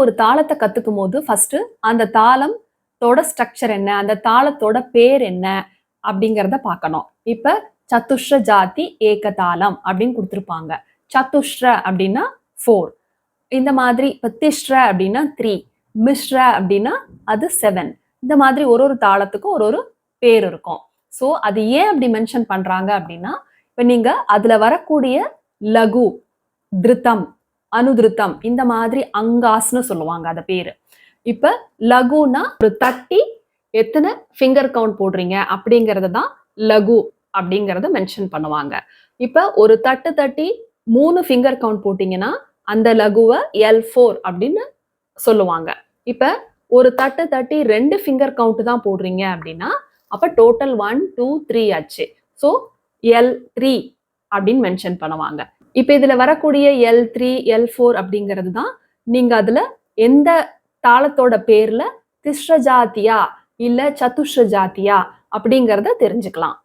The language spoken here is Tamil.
ஒரு தாளத்தை கத்துக்கும் போது ஃபர்ஸ்ட் அந்த தாளத்தோட ஸ்ட்ரக்சர் என்ன, அந்த தாளத்தோட பேர் என்ன அப்படிங்கிறத பார்க்கணும். இப்ப சத்துஷ்ர ஜாதி ஏகதாளம் அப்படின்னு கொடுத்துருப்பாங்க. சத்துஷ்ர அப்படின்னா 4, இந்த மாதிரி இப்ப திஷ்ர அப்படின்னா 3, மிஸ்ர அப்படின்னா அது 7. இந்த மாதிரி ஒரு ஒரு தாளத்துக்கும் ஒரு ஒரு பேர் இருக்கும். ஸோ அது ஏன் அப்படி மென்ஷன் பண்றாங்க அப்படின்னா, இப்ப நீங்க அதுல வரக்கூடிய லகு, திருத்தம், அனுதிருத்தம், இந்த மாதிரி அங்காஸ்னு சொல்லுவாங்க அத பேரு. இப்ப லகுனா ஒரு தட்டி எத்தனை ஃபிங்கர் கவுண்ட் போடுறீங்க அப்படிங்கறது தான் லகு அப்படிங்கறத மென்ஷன் பண்ணுவாங்க. இப்ப ஒரு தட்டு தட்டி 3 ஃபிங்கர் கவுண்ட் போட்டீங்கன்னா அந்த லகுவை L4 அப்படின்னு சொல்லுவாங்க. இப்ப ஒரு தட்டு தட்டி 2 ஃபிங்கர் கவுண்ட் தான் போடுறீங்க அப்படின்னா அப்ப டோட்டல் 1 2 3 ஆச்சு. ஸோ L3 அப்படின்னு மென்ஷன் பண்ணுவாங்க. இப்ப இதுல வரக்கூடிய L3 L4 அப்படிங்கிறது தான் நீங்க அதுல எந்த தாளத்தோட பேர்ல திஸ்ர ஜாத்தியா இல்ல சதுஷ்ர ஜாத்தியா அப்படிங்கறத தெரிஞ்சுக்கலாம்.